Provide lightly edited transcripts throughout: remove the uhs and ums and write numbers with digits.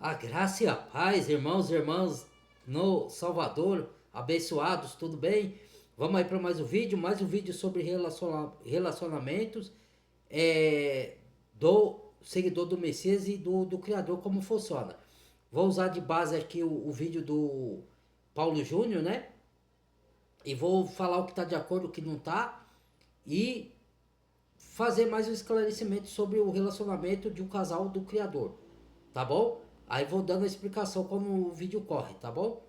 A graça e a paz, irmãos e irmãs no Salvador, abençoados, tudo bem? Vamos aí para mais um vídeo sobre relacionamentos do seguidor do Messias e do Criador, como funciona. Vou usar de base aqui o vídeo do Paulo Júnior, né? E vou falar o que está de acordo, o que não está, e fazer mais um esclarecimento sobre o relacionamento de um casal do Criador, tá bom? Aí vou dando a explicação como o vídeo corre, tá bom?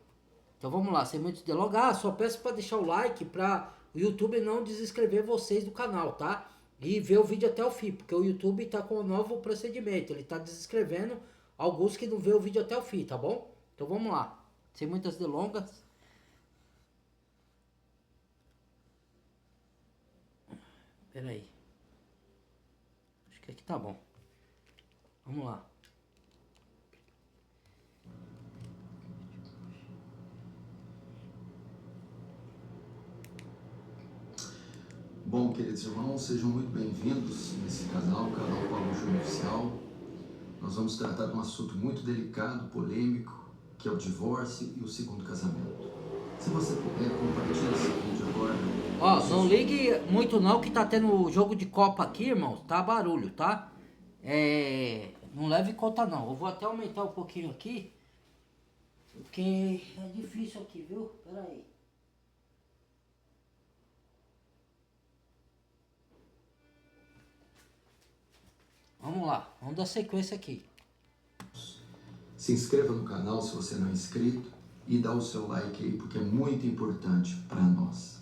Então vamos lá, sem muito delongar, só peço para deixar o like para o YouTube não desinscrever vocês do canal, tá? E ver o vídeo até o fim, porque o YouTube tá com um novo procedimento, ele tá desinscrevendo alguns que não vê o vídeo até o fim, tá bom? Então vamos lá, sem muitas delongas. Pera aí, acho que aqui tá bom. Vamos lá. Bom, queridos irmãos, sejam muito bem-vindos nesse canal, o canal Paulo Júnior Oficial. Nós vamos tratar de um assunto muito delicado, polêmico, que é o divórcio e o segundo casamento. Se você puder, compartilhe esse vídeo agora. Ó, não ligue muito não que tá tendo jogo de Copa aqui, irmãos. Tá barulho, tá? Não leve em conta não. Eu vou até aumentar um pouquinho aqui. Porque é difícil aqui, viu? Pera aí. Vamos lá, vamos dar sequência aqui. Se inscreva no canal se você não é inscrito e dá o seu like aí, porque é muito importante para nós.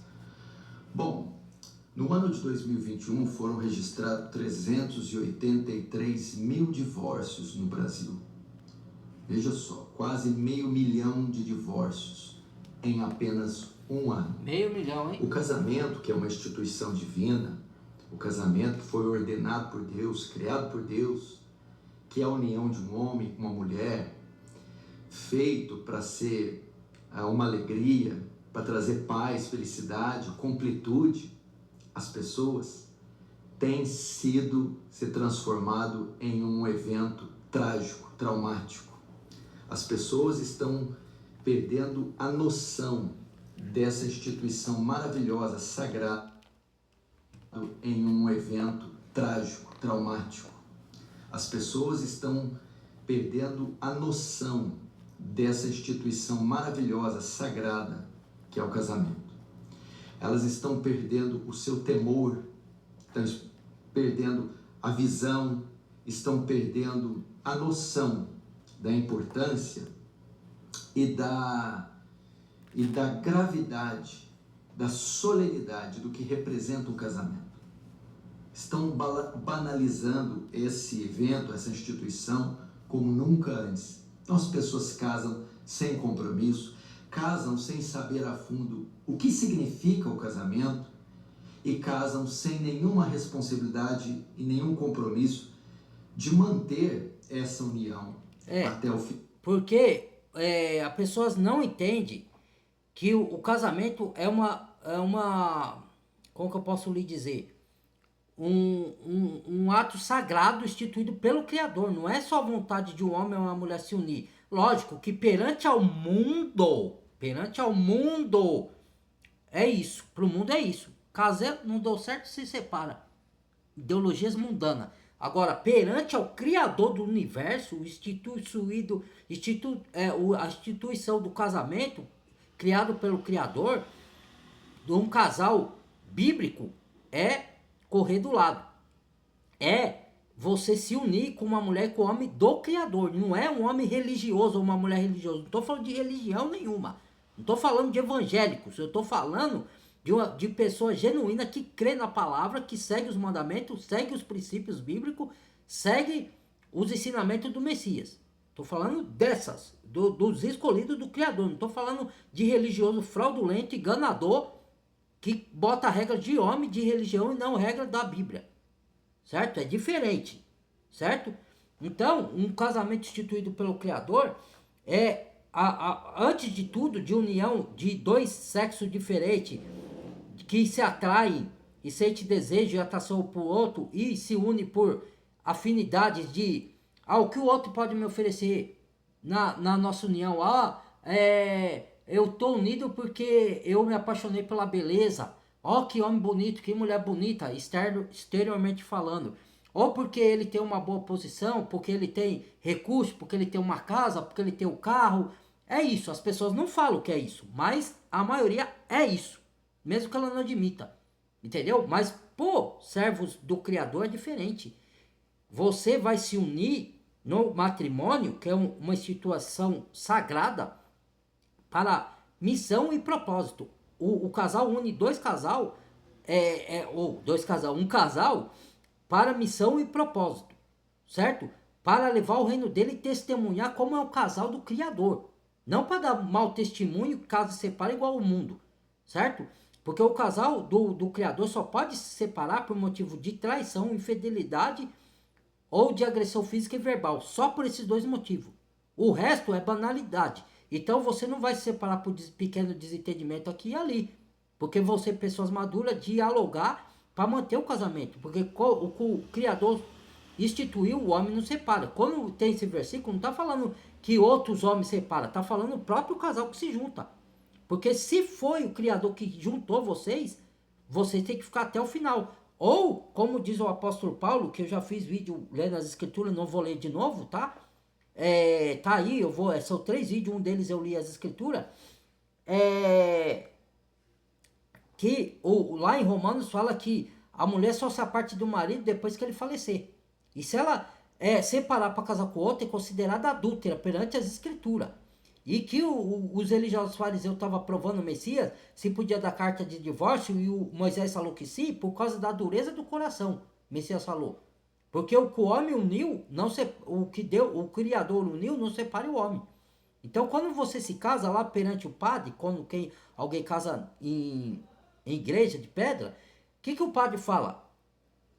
Bom, no ano de 2021 foram registrados 383 mil divórcios no Brasil. Veja só, quase 500.000 de divórcios em apenas um ano. 500.000, hein? O casamento, que é uma instituição divina, o casamento que foi ordenado por Deus, criado por Deus, que é a união de um homem com uma mulher, feito para ser uma alegria, para trazer paz, felicidade, completude às pessoas, tem sido se transformado em um evento trágico, traumático. As pessoas estão perdendo a noção dessa instituição maravilhosa, sagrada, em um evento trágico, traumático. As pessoas estão perdendo a noção dessa instituição maravilhosa, sagrada, que é o casamento. Elas estão perdendo o seu temor, estão perdendo a visão, estão perdendo a noção da importância e da gravidade, da solenidade do que representa um casamento. Estão banalizando esse evento, essa instituição, como nunca antes. Então as pessoas casam sem compromisso, casam sem saber a fundo o que significa o casamento e casam sem nenhuma responsabilidade e nenhum compromisso de manter essa união até o fim. Porque as pessoas não entendem que o casamento é uma, como que eu posso lhe dizer? Um ato sagrado instituído pelo Criador. Não é só a vontade de um homem ou uma mulher se unir. Lógico que perante ao mundo, é isso. Para o mundo é isso. Casal não deu certo, se separa. Ideologias mundanas. Agora, perante ao Criador do universo, a instituição do casamento, criado pelo Criador, de um casal bíblico, é correr do lado. É você se unir com uma mulher, com o homem do Criador. Não é um homem religioso ou uma mulher religiosa. Não estou falando de religião nenhuma. Não estou falando de evangélicos. Eu estou falando de pessoa genuína que crê na palavra, que segue os mandamentos, segue os princípios bíblicos, segue os ensinamentos do Messias. Estou falando dessas, dos escolhidos do Criador. Não estou falando de religioso fraudulento, enganador, que bota regras de homem, de religião e não regra da Bíblia. Certo? É diferente. Certo? Então, um casamento instituído pelo Criador é, antes de tudo, de união de dois sexos diferentes que se atraem e sente desejo e atração por outro e se une por afinidades de o que o outro pode me oferecer. na nossa união, eu tô unido porque eu me apaixonei pela beleza. Ó, que homem bonito, que mulher bonita, exteriormente falando. Ou porque ele tem uma boa posição, porque ele tem recurso, porque ele tem uma casa, porque ele tem o carro. É isso, as pessoas não falam que é isso, mas a maioria é isso, mesmo que ela não admita. Entendeu? Mas, pô, servos do Criador é diferente. Você vai se unir no matrimônio, que é uma instituição sagrada, para missão e propósito. O casal une um casal para missão e propósito, certo? Para levar o reino dele e testemunhar como é o casal do Criador. Não para dar mau testemunho caso se separe igual ao mundo, certo? Porque o casal do Criador só pode se separar por motivo de traição, infidelidade ou de agressão física e verbal. Só por esses dois motivos. O resto é banalidade. Então você não vai se separar por pequeno desentendimento aqui e ali. Porque vão ser pessoas maduras dialogar para manter o casamento. Porque o Criador instituiu, o homem não separa. Quando tem esse versículo, não está falando que outros homens separam. Está falando o próprio casal que se junta. Porque se foi o Criador que juntou vocês, vocês têm que ficar até o final. Ou, como diz o apóstolo Paulo, que eu já fiz vídeo lendo as escrituras, não vou ler de novo, tá? Tá aí, são 3 vídeos, um deles eu li as escrituras. Lá em Romanos fala que a mulher só se aparte do marido depois que ele falecer. E se ela separar para casar com outro, é considerada adúltera perante as escrituras. E que os religiosos fariseus estavam aprovando o Messias, se podia dar carta de divórcio, e o Moisés falou que sim, por causa da dureza do coração. O Messias falou. Porque o que o homem uniu, o Criador uniu, não separa o homem. Então, quando você se casa lá perante o padre, quando alguém casa em igreja de pedra, o que o padre fala?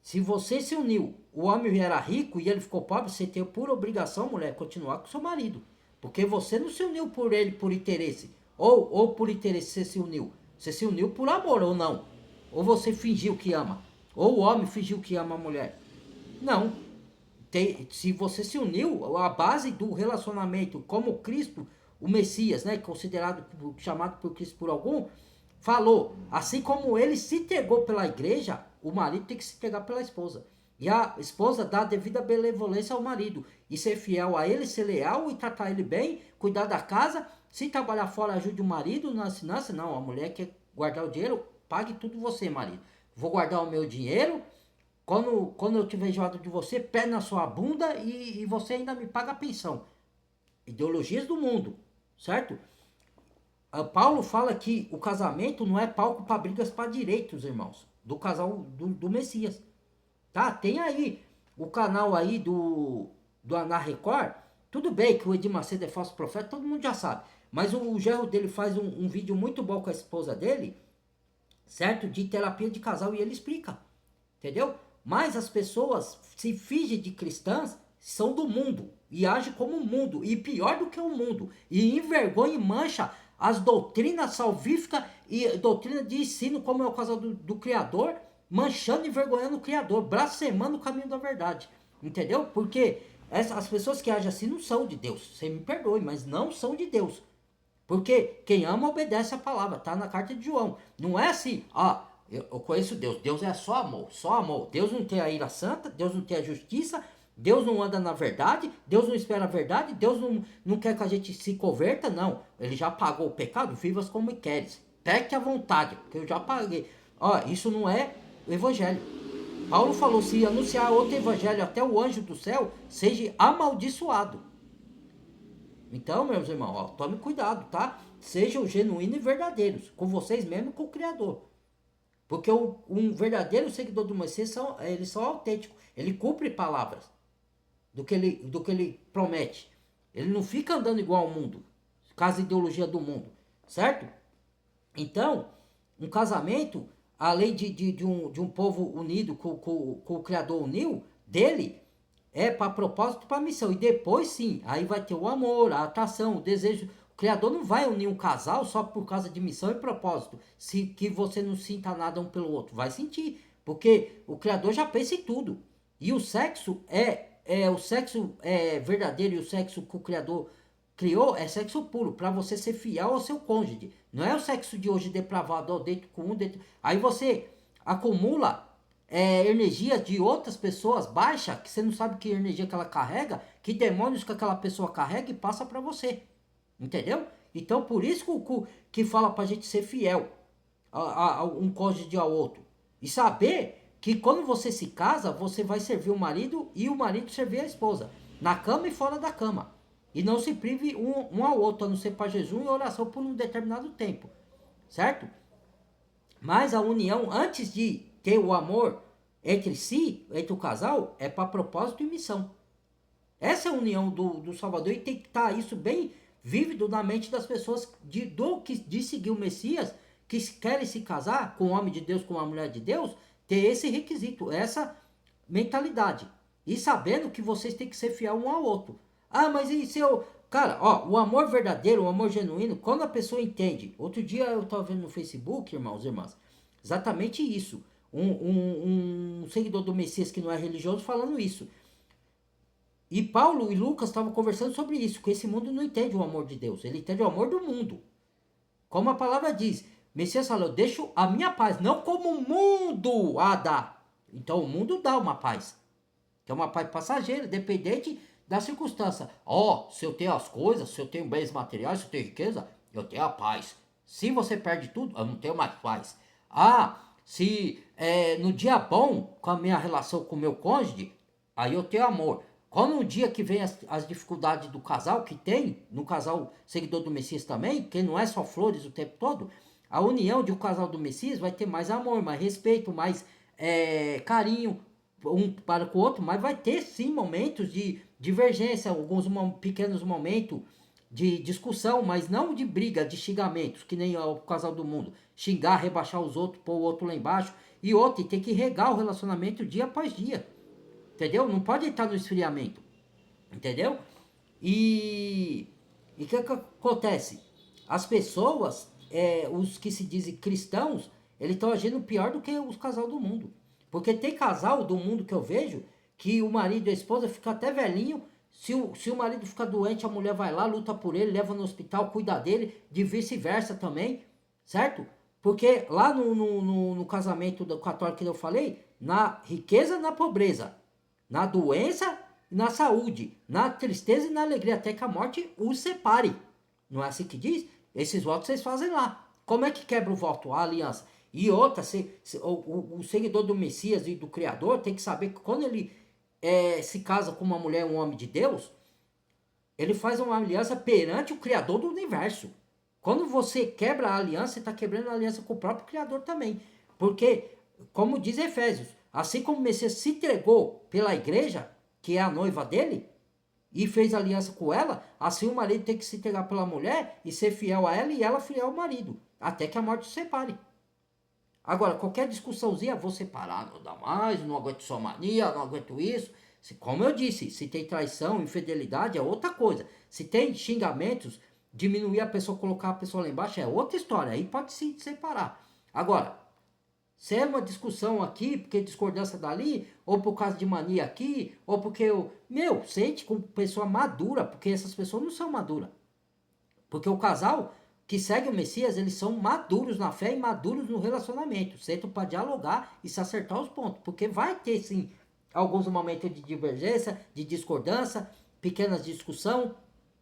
Se você se uniu, o homem era rico e ele ficou pobre, você tem por obrigação, mulher, continuar com seu marido. Porque você não se uniu por ele por interesse. Ou por interesse você se uniu. Você se uniu por amor ou não. Ou você fingiu que ama. Ou o homem fingiu que ama a mulher. Não. Se você se uniu, a base do relacionamento, como Cristo, o Messias, né, considerado, chamado por Cristo por algum, falou, assim como ele se entregou pela igreja, o marido tem que se entregar pela esposa. E a esposa dá a devida benevolência ao marido. E ser fiel a ele, ser leal e tratar ele bem, cuidar da casa. Se trabalhar fora, ajude o marido na finança. Não, a mulher quer guardar o dinheiro, pague tudo você, marido. Vou guardar o meu dinheiro. Quando eu tiver enjoado de você, pé na sua bunda e você ainda me paga a pensão. Ideologias do mundo, certo? Paulo fala que o casamento não é palco para brigas para direitos, irmãos. Do casal do Messias. Tá? Tem aí o canal aí do Ana Record. Tudo bem que o Edir Macedo é falso profeta, todo mundo já sabe. Mas o genro dele faz um vídeo muito bom com a esposa dele, certo? De terapia de casal e ele explica. Entendeu? Mas as pessoas se fingem de cristãs, são do mundo e agem como o mundo, e pior do que o mundo, e envergonha e mancha as doutrinas salvíficas e doutrina de ensino, como é o caso do Criador, manchando e envergonhando o Criador, blasfemando o caminho da verdade. Entendeu? Porque as pessoas que agem assim não são de Deus. Você me perdoe, mas não são de Deus. Porque quem ama obedece a palavra, tá na carta de João. Não é assim, eu conheço Deus. Deus é só amor, só amor. Deus não tem a ira santa, Deus não tem a justiça, Deus não anda na verdade, Deus não espera a verdade, Deus não quer que a gente se converta, não. Ele já pagou o pecado, vivas como queres. Peque à vontade, porque eu já paguei. Isso não é o evangelho. Paulo falou, se anunciar outro evangelho até o anjo do céu, seja amaldiçoado. Então, meus irmãos, tome cuidado, tá? Sejam genuínos e verdadeiros, com vocês mesmo e com o Criador. Porque um verdadeiro seguidor do Moisés, eles são autênticos. Ele cumpre palavras do que ele promete. Ele não fica andando igual ao mundo, caso a ideologia do mundo, certo? Então, um casamento, além de um povo unido com o Criador uniu, dele, é para propósito, para missão. E depois sim, aí vai ter o amor, a atração, o desejo. O Criador não vai unir um casal só por causa de missão e propósito. Se que você não sinta nada um pelo outro. Vai sentir. Porque o Criador já pensa em tudo. E o sexo o sexo verdadeiro e o sexo que o Criador criou é sexo puro, para você ser fiel ao seu cônjuge. Não é o sexo de hoje depravado, ó, deito com um, deito... Aí você acumula energia de outras pessoas baixa, que você não sabe que energia que ela carrega, que demônios que aquela pessoa carrega e passa para você. Entendeu? Então por isso que fala pra gente ser fiel a um cônjuge ao outro. E saber que quando você se casa, você vai servir o marido e o marido servir a esposa. Na cama e fora da cama. E não se prive um ao outro, a não ser para jejum e oração por um determinado tempo. Certo? Mas a união, antes de ter o amor entre si, entre o casal, é para propósito e missão. Essa é a união do Salvador e tem que estar isso bem vívido na mente das pessoas de seguir o Messias, que querem se casar com o homem de Deus, com a mulher de Deus, ter esse requisito, essa mentalidade. E sabendo que vocês têm que ser fiel um ao outro. Ah, mas e se eu... Cara, ó, o amor verdadeiro, o amor genuíno, quando a pessoa entende... Outro dia eu estava vendo no Facebook, irmãos e irmãs, exatamente isso. Um seguidor do Messias que não é religioso falando isso. E Paulo e Lucas estavam conversando sobre isso, que esse mundo não entende o amor de Deus, ele entende o amor do mundo. Como a palavra diz, Messias falou, eu deixo a minha paz, não como o mundo a dá. Então o mundo dá uma paz, que é uma paz passageira, dependente da circunstância. Ó, se eu tenho as coisas, se eu tenho bens materiais, se eu tenho riqueza, eu tenho a paz. Se você perde tudo, eu não tenho mais paz. Ah, se no dia bom, com a minha relação com o meu cônjuge, aí eu tenho amor. Quando no dia que vem as dificuldades do casal, que tem, no casal seguidor do Messias também, que não é só flores o tempo todo, a união de um casal do Messias vai ter mais amor, mais respeito, mais carinho um para com o outro, mas vai ter sim momentos de divergência, alguns pequenos momentos de discussão, mas não de briga, de xingamentos, que nem o casal do mundo. Xingar, rebaixar os outros, pôr o outro lá embaixo. E outro, tem que regar o relacionamento dia após dia. Entendeu? Não pode estar no esfriamento. Entendeu? E o que acontece? As pessoas, os que se dizem cristãos, eles estão agindo pior do que os casal do mundo. Porque tem casal do mundo que eu vejo, que o marido e a esposa ficam até velhinho. Se o marido fica doente, a mulher vai lá, luta por ele, leva no hospital, cuida dele, de vice-versa também, certo? Porque lá no casamento do católico que eu falei, na riqueza e na pobreza, na doença e na saúde, na tristeza e na alegria, até que a morte os separe. Não é assim que diz? Esses votos vocês fazem lá. Como é que quebra o voto, a aliança? E outra, o seguidor do Messias e do Criador tem que saber que quando ele se casa com uma mulher, um homem de Deus, ele faz uma aliança perante o Criador do universo. Quando você quebra a aliança, você está quebrando a aliança com o próprio Criador também. Porque, como diz Efésios, assim como o Messias se entregou pela igreja, que é a noiva dele, e fez aliança com ela, assim o marido tem que se entregar pela mulher e ser fiel a ela e ela fiel ao marido, até que a morte se separe. Agora, qualquer discussãozinha, vou separar, não dá mais, não aguento sua mania, não aguento isso. Como eu disse, se tem traição, infidelidade, é outra coisa. Se tem xingamentos, diminuir a pessoa, colocar a pessoa lá embaixo, é outra história. Aí pode se separar. Agora, se é uma discussão aqui, porque discordância dali, ou por causa de mania aqui, ou porque eu... sente como pessoa madura, porque essas pessoas não são maduras. Porque o casal que segue o Messias, eles são maduros na fé e maduros no relacionamento. Sentam para dialogar e se acertar os pontos. Porque vai ter, sim, alguns momentos de divergência, de discordância, pequenas discussão,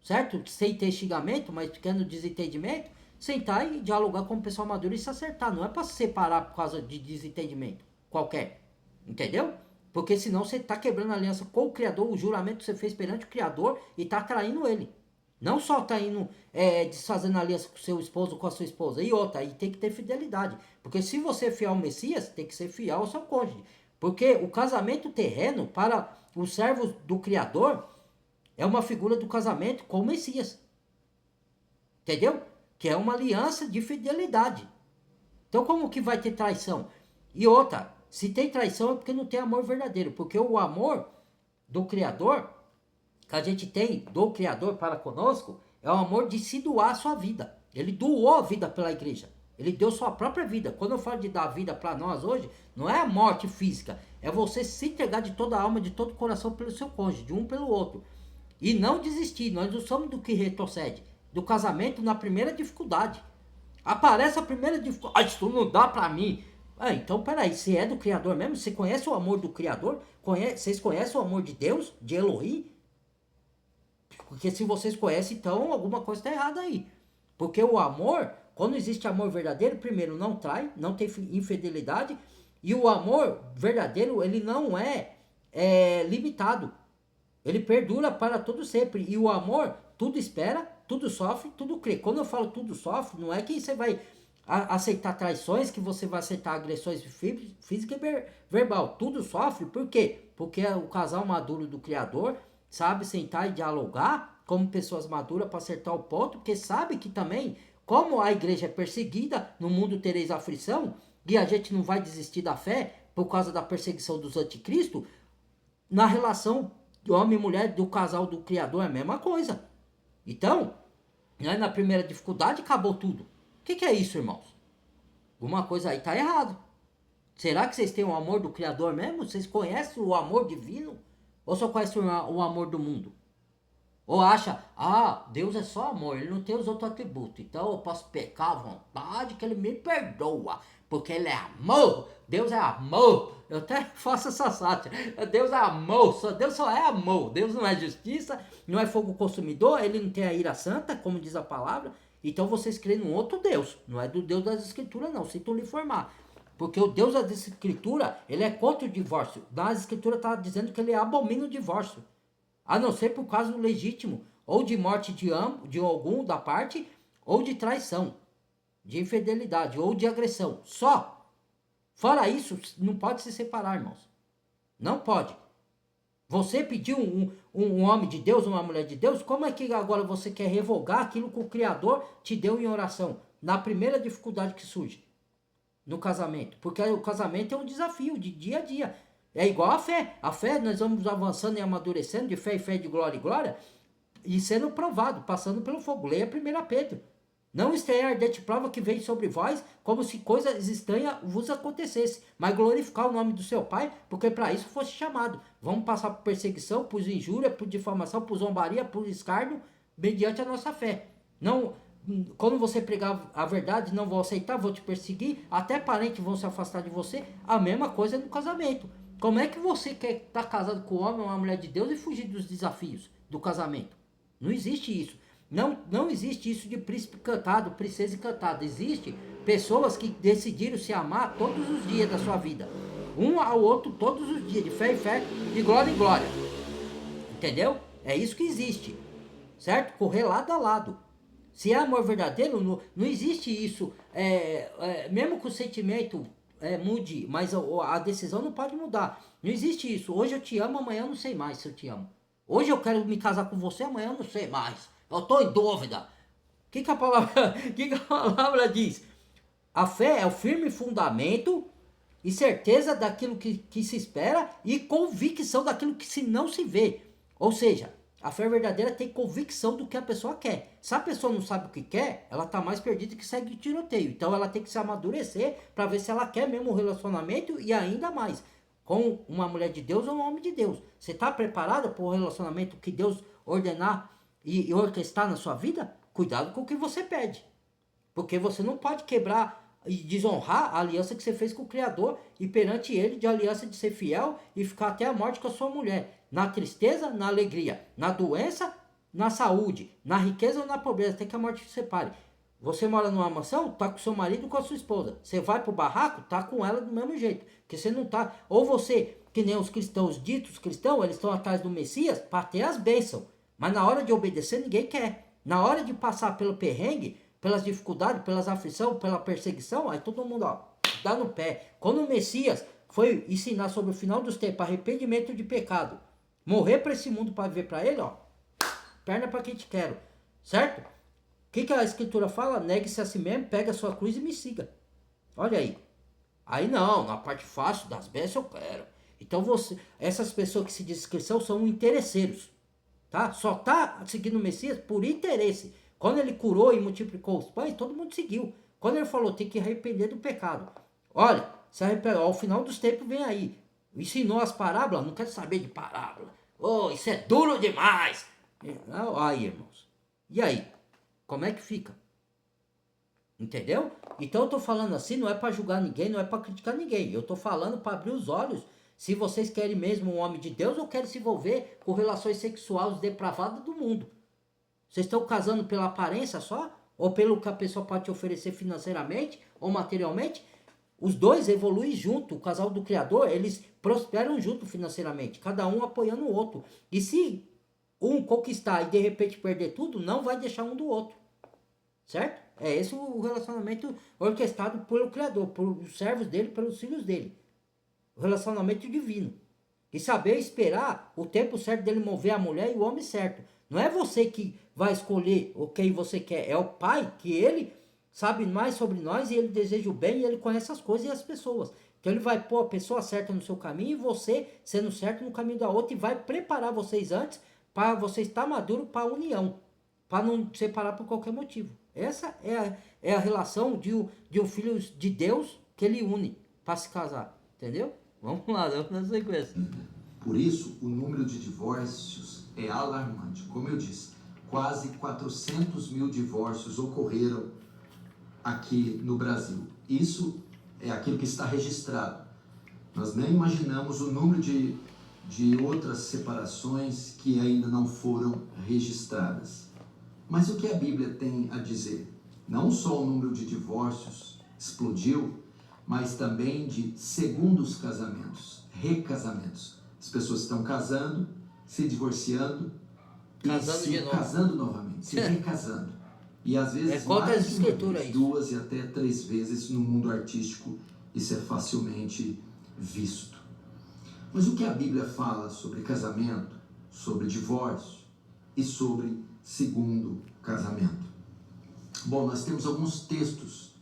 certo? Sem ter xingamento, mas pequeno desentendimento. Sentar e dialogar com o pessoal maduro e se acertar. Não é para se separar por causa de desentendimento qualquer. Entendeu? Porque senão você está quebrando a aliança com o Criador, o juramento que você fez perante o Criador e está traindo ele. Não só está indo desfazendo aliança com o seu esposo ou com a sua esposa. E outra, aí tem que ter fidelidade. Porque se você é fiel ao Messias, tem que ser fiel ao seu cônjuge. Porque o casamento terreno, para os servos do Criador, é uma figura do casamento com o Messias. Entendeu? Que é uma aliança de fidelidade. Então como que vai ter traição? E outra, se tem traição é porque não tem amor verdadeiro. Porque o amor do Criador, que a gente tem do Criador para conosco, é o amor de se doar a sua vida. Ele doou a vida pela igreja. Ele deu sua própria vida. Quando eu falo de dar a vida para nós hoje, não é a morte física. É você se entregar de toda a alma, de todo o coração pelo seu cônjuge, de um pelo outro. E não desistir. Nós não somos do que retrocede. Do casamento na primeira dificuldade. Aparece a primeira dificuldade. Isso não dá pra mim. Então peraí, se é do Criador mesmo, você conhece o amor do Criador? Vocês conhecem o amor de Deus? De Elohim? Porque se vocês conhecem, então alguma coisa está errada aí. Porque o amor, quando existe amor verdadeiro, primeiro não trai, não tem infidelidade. E o amor verdadeiro, ele não é limitado. Ele perdura para todo sempre. E o amor, tudo espera, tudo sofre, tudo crê. Quando eu falo tudo sofre, não é que você vai aceitar traições, que você vai aceitar agressões física e verbal. Tudo sofre, por quê? Porque o casal maduro do Criador sabe sentar e dialogar como pessoas maduras para acertar o ponto, porque sabe que também, como a igreja é perseguida, no mundo tereis aflição, e a gente não vai desistir da fé por causa da perseguição dos anticristos, na relação de homem e mulher do casal do Criador é a mesma coisa. Então, né, na primeira dificuldade acabou tudo. O que é isso, irmãos? Alguma coisa aí tá errado. Será que vocês têm o amor do Criador mesmo? Vocês conhecem o amor divino? Ou só conhecem o amor do mundo? Ou acha, Deus é só amor, ele não tem os outros atributos. Então eu posso pecar à vontade que ele me perdoa. Porque ele é amor, Deus é amor. Eu até faço essa sátira. Deus é amor, Deus só é amor. Deus não é justiça, não é fogo consumidor, ele não tem a ira santa, como diz a palavra. Então vocês creem num outro Deus, não é do Deus das Escrituras não, sinto lhe informar. Porque o Deus das Escrituras, ele é contra o divórcio. Das Escrituras está dizendo que ele abomina o divórcio. A não ser por caso legítimo, ou de morte de algum da parte, ou de traição, de infidelidade, ou de agressão. Só. Fora isso, não pode se separar, irmãos. Não pode. Você pediu um homem de Deus, uma mulher de Deus, como é que agora você quer revogar aquilo que o Criador te deu em oração? Na primeira dificuldade que surge no casamento. Porque o casamento é um desafio de dia a dia. É igual a fé. A fé, nós vamos avançando e amadurecendo de fé em fé, de glória em glória, e sendo provado, passando pelo fogo. Leia 1 Pedro. Não estranhar a ardente prova que vem sobre vós, como se coisas estranhas vos acontecesse, mas glorificar o nome do seu Pai, porque para isso fosse chamado. Vamos passar por perseguição, por injúria, por difamação, por zombaria, por escárnio, mediante a nossa fé. Não, quando você pregar a verdade, não vão aceitar, vão te perseguir, até parentes vão se afastar de você. A mesma coisa no casamento. Como é que você quer estar casado com um homem ou uma mulher de Deus e fugir dos desafios do casamento? Não existe isso. Não existe isso de príncipe encantado, princesa encantada. Existe pessoas que decidiram se amar todos os dias da sua vida. Um ao outro todos os dias, de fé em fé, de glória em glória. Entendeu? É isso que existe. Certo? Correr lado a lado. Se é amor verdadeiro, não existe isso. Mesmo que o sentimento mude, mas a decisão não pode mudar. Não existe isso. Hoje eu te amo, amanhã eu não sei mais se eu te amo. Hoje eu quero me casar com você, amanhã eu não sei mais. Eu estou em dúvida. O que a palavra diz? A fé é o firme fundamento e certeza daquilo que se espera e convicção daquilo que não se vê. Ou seja, a fé verdadeira tem convicção do que a pessoa quer. Se a pessoa não sabe o que quer, ela está mais perdida que segue tiroteio. Então ela tem que se amadurecer para ver se ela quer mesmo um relacionamento e ainda mais com uma mulher de Deus ou um homem de Deus. Você está preparada para o relacionamento que Deus ordenar e orquestrar na sua vida? Cuidado com o que você pede. Porque você não pode quebrar e desonrar a aliança que você fez com o Criador e perante Ele de aliança de ser fiel e ficar até a morte com a sua mulher. Na tristeza, na alegria, na doença, na saúde, na riqueza ou na pobreza, até que a morte te separe. Você mora numa mansão, tá com seu marido ou com a sua esposa. Você vai pro barraco, tá com ela do mesmo jeito. Porque você não tá... Ou você, que nem os cristãos, ditos cristãos, eles estão atrás do Messias para ter as bênçãos. Mas na hora de obedecer, ninguém quer. Na hora de passar pelo perrengue, pelas dificuldades, pelas aflições, pela perseguição, aí todo mundo, dá no pé. Quando o Messias foi ensinar sobre o final dos tempos, arrependimento de pecado, morrer para esse mundo para viver para ele, perna para quem te quero, certo? O que a Escritura fala? Negue-se a si mesmo, pega a sua cruz e me siga. Olha aí. Aí não, na parte fácil das bênçãos eu quero. Então essas pessoas que se dizem cristãos são interesseiros. Tá? Só tá seguindo o Messias por interesse. Quando ele curou e multiplicou os pães, todo mundo seguiu. Quando ele falou, tem que arrepender do pecado. Olha, se arrepender, ao final dos tempos vem aí. Ensinou as parábolas, não quero saber de parábola. Isso é duro demais. Aí, irmãos. E aí? Como é que fica? Entendeu? Então eu tô falando assim, não é para julgar ninguém, não é para criticar ninguém. Eu tô falando para abrir os olhos se vocês querem mesmo um homem de Deus ou querem se envolver com relações sexuais depravadas do mundo. Vocês estão casando pela aparência só? Ou pelo que a pessoa pode te oferecer financeiramente ou materialmente? Os dois evoluem junto. O casal do Criador, eles prosperam junto financeiramente. Cada um apoiando o outro. E se um conquistar e de repente perder tudo, não vai deixar um do outro. Certo? É esse o relacionamento orquestrado pelo Criador, por servos dele, pelos filhos dele. O relacionamento divino. E saber esperar o tempo certo dele mover a mulher e o homem certo. Não é você que vai escolher o quem você quer. É o Pai que ele sabe mais sobre nós e ele deseja o bem e ele conhece as coisas e as pessoas. Então ele vai pôr a pessoa certa no seu caminho e você sendo certo no caminho da outra e vai preparar vocês antes para você estar maduro para a união. Para não separar por qualquer motivo. Essa é a relação de um filho de Deus que ele une para se casar. Entendeu? Vamos lá, vamos na sequência. Por isso, o número de divórcios é alarmante. Como eu disse, quase 400 mil divórcios ocorreram aqui no Brasil. Isso é aquilo que está registrado. Nós nem imaginamos o número de outras separações que ainda não foram registradas. Mas o que a Bíblia tem a dizer? Não só o número de divórcios explodiu, mas também de segundos casamentos, recasamentos. As pessoas estão casando, se divorciando, casando novamente, se recasando. E às vezes mais de uma vez, 2 e até 3 vezes no mundo artístico, isso é facilmente visto. Mas o que a Bíblia fala sobre casamento, sobre divórcio e sobre segundo casamento? Bom, nós temos alguns textos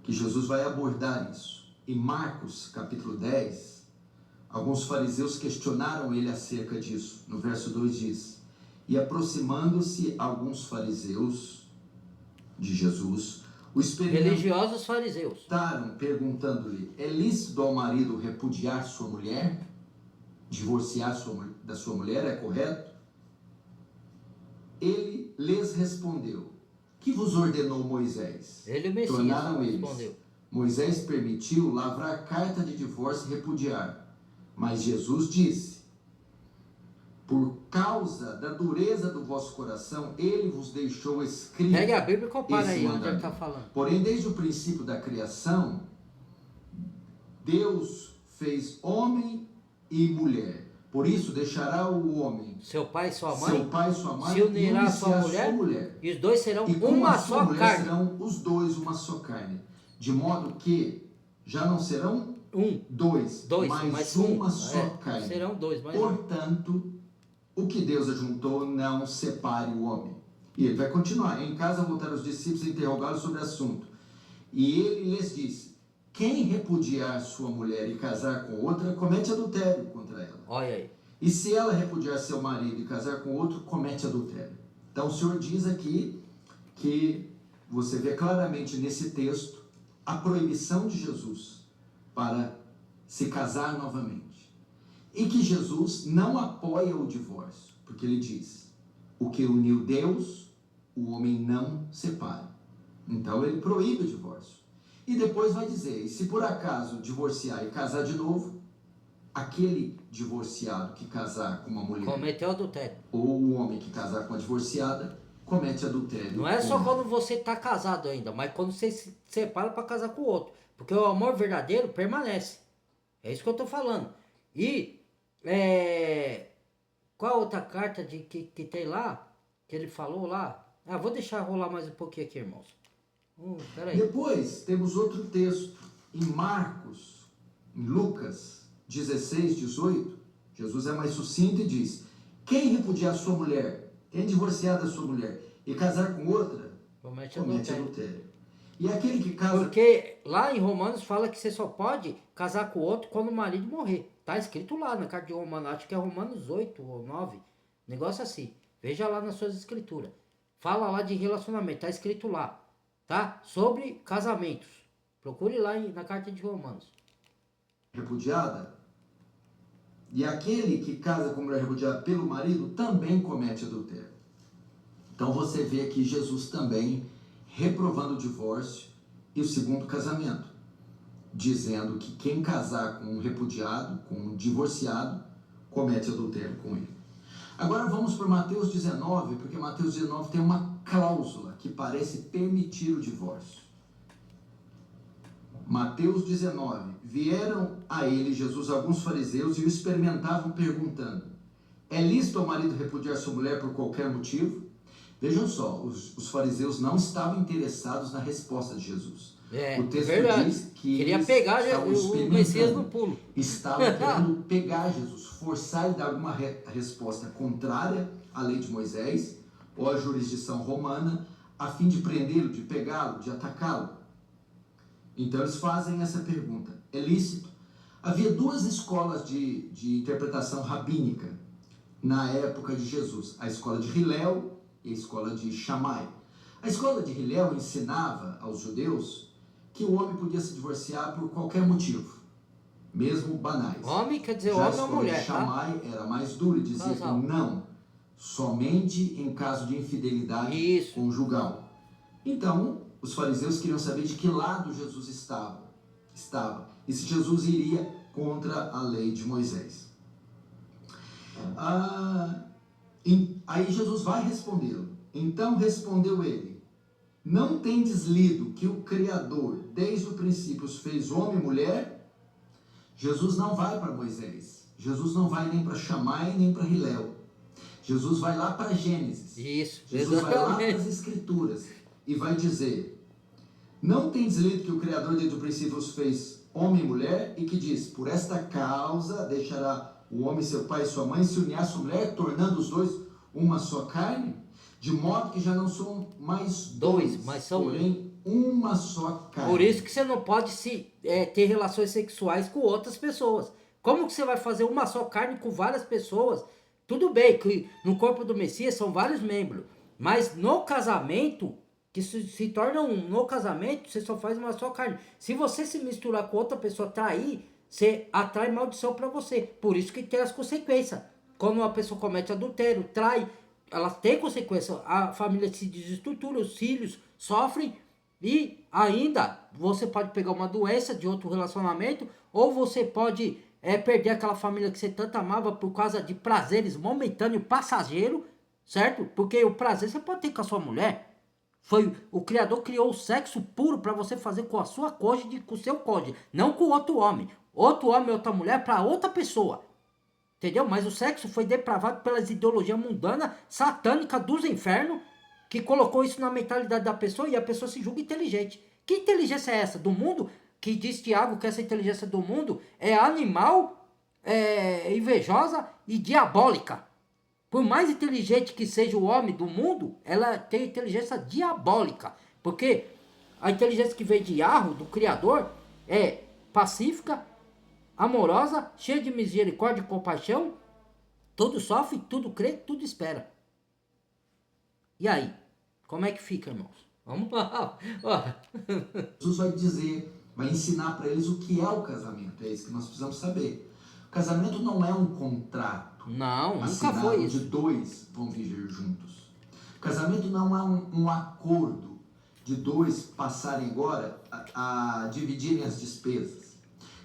que Jesus vai abordar isso. Em Marcos, capítulo 10, alguns fariseus questionaram ele acerca disso. No verso 2 diz: e aproximando-se alguns fariseus de Jesus, o religiosos fariseus perguntando-lhe: é lícito ao marido repudiar sua mulher? Divorciar da sua mulher é correto? Ele lhes respondeu: que vos ordenou Moisés? Ele, o Messias, tornaram eles: respondeu: Moisés permitiu lavrar carta de divórcio e repudiar. Mas Jesus disse: por causa da dureza do vosso coração, ele vos deixou escrito. Pega a Bíblia e compara aí onde ele está falando. Porém, desde o princípio da criação, Deus fez homem e mulher. Por isso deixará o homem seu pai e sua mãe, se unirá a sua mulher, e os dois serão uma só carne. Serão os dois uma só carne, de modo que já não serão dois, mas uma só carne. Serão dois, mas portanto, o que Deus ajuntou não separe o homem. E ele vai continuar. Em casa voltaram os discípulos a interrogá-lo sobre o assunto. E ele lhes disse: quem repudiar sua mulher e casar com outra, comete adultério contra ela. Olha aí. E se ela repudiar seu marido e casar com outro, comete adultério. Então o Senhor diz aqui que você vê claramente nesse texto a proibição de Jesus para se casar novamente. E que Jesus não apoia o divórcio, porque ele diz: o que uniu Deus, o homem não separa. Então ele proíbe o divórcio. E depois vai dizer: e se por acaso divorciar e casar de novo, aquele divorciado que casar com uma mulher cometeu adultério, ou o homem que casar com a divorciada comete adultério. Não é só quando você está casado ainda, mas quando você se separa para casar com o outro, porque o amor verdadeiro permanece. É isso que eu estou falando. E qual outra carta que tem lá, que ele falou lá? Vou deixar rolar mais um pouquinho aqui, irmãos. Peraí. Depois temos outro texto em Marcos, em Lucas 16, 18. Jesus é mais sucinto e diz: quem repudiar sua mulher, quem divorciar da sua mulher e casar com outra, comete adultério. E aquele que casa... Porque lá em Romanos fala que você só pode casar com outro quando o marido morrer. Tá escrito lá na carta de Romanos, acho que é Romanos 8 ou 9, negócio assim. Veja lá nas suas escrituras. Fala lá de relacionamento, tá escrito lá, tá? Sobre casamentos. Procure lá na carta de Romanos. Repudiada, E aquele que casa com mulher repudiada pelo marido também comete adultério. Então você vê aqui Jesus também reprovando o divórcio e o segundo casamento, dizendo que quem casar com um repudiado, com um divorciado, comete adultério com ele. Agora vamos para Mateus 19, porque Mateus 19 tem uma cláusula que parece permitir o divórcio. Mateus 19. Vieram a ele, Jesus, alguns fariseus e o experimentavam perguntando: é lícito ao marido repudiar sua mulher por qualquer motivo? Vejam só, os fariseus não estavam interessados na resposta de Jesus. É, O texto verdade. diz que Queria eles pegar estavam o Messias no pulo. estavam querendo pegar Jesus, forçar ele a dar alguma resposta contrária à lei de Moisés ou à jurisdição romana, a fim de prendê-lo, de pegá-lo, de atacá-lo. Então eles fazem essa pergunta: é lícito? Havia duas escolas de interpretação rabínica na época de Jesus: a escola de Hilel e a escola de Shammai. A escola de Hilel ensinava aos judeus que o homem podia se divorciar por qualquer motivo, mesmo banais. Homem quer dizer Já homem ou mulher, a escola de Shammai era mais dura e dizia que não, somente em caso de infidelidade conjugal. Então, os fariseus queriam saber de que lado Jesus estava e se Jesus iria contra a lei de Moisés. Aí Jesus vai respondê-lo. Então respondeu ele: não tendes lido que o Criador desde o princípio os fez homem e mulher? Jesus não vai para Moisés, Jesus não vai nem para Shammai nem para Hilel. Jesus vai lá para Gênesis. Isso, Jesus vai lá para as Escrituras e vai dizer: não tendes lido que o Criador desde o princípio os fez homem e mulher, e que diz: por esta causa deixará o homem seu pai e sua mãe, se unir à sua mulher, tornando os dois uma só carne, de modo que já não são mais dois, mas são porém uma só carne. Por isso que você não pode ter relações sexuais com outras pessoas. Como que você vai fazer uma só carne com várias pessoas? Tudo bem que no corpo do Messias são vários membros, mas no casamento, que se torna no casamento, você só faz uma só carne. Se você se misturar com outra pessoa, trair, você atrai maldição para você. Por isso que tem as consequências. Quando uma pessoa comete adultério, trai, ela tem consequência. A família se desestrutura, os filhos sofrem e ainda você pode pegar uma doença de outro relacionamento, ou você pode perder aquela família que você tanto amava por causa de prazeres momentâneos, passageiro, certo? Porque o prazer você pode ter com a sua mulher. O Criador criou o sexo puro para você fazer com a sua cônjuge, com o seu cônjuge, não com outro homem. Outro homem, outra mulher para outra pessoa. Entendeu? Mas o sexo foi depravado pelas ideologias mundanas, satânicas dos infernos, que colocou isso na mentalidade da pessoa e a pessoa se julga inteligente. Que inteligência é essa? Do mundo? Que diz Tiago que essa inteligência do mundo é animal, invejosa e diabólica. Por mais inteligente que seja o homem do mundo, ela tem inteligência diabólica. Porque a inteligência que vem de Yahweh, do Criador, é pacífica, amorosa, cheia de misericórdia e compaixão, tudo sofre, tudo crê, tudo espera. E aí? Como é que fica, irmãos? Vamos lá. Jesus vai dizer, vai ensinar para eles o que é o casamento. É isso que nós precisamos saber. O casamento não é um contrato. Não, nunca foi isso. De dois vão viver juntos. O casamento não é um acordo de dois passarem agora a dividirem as despesas.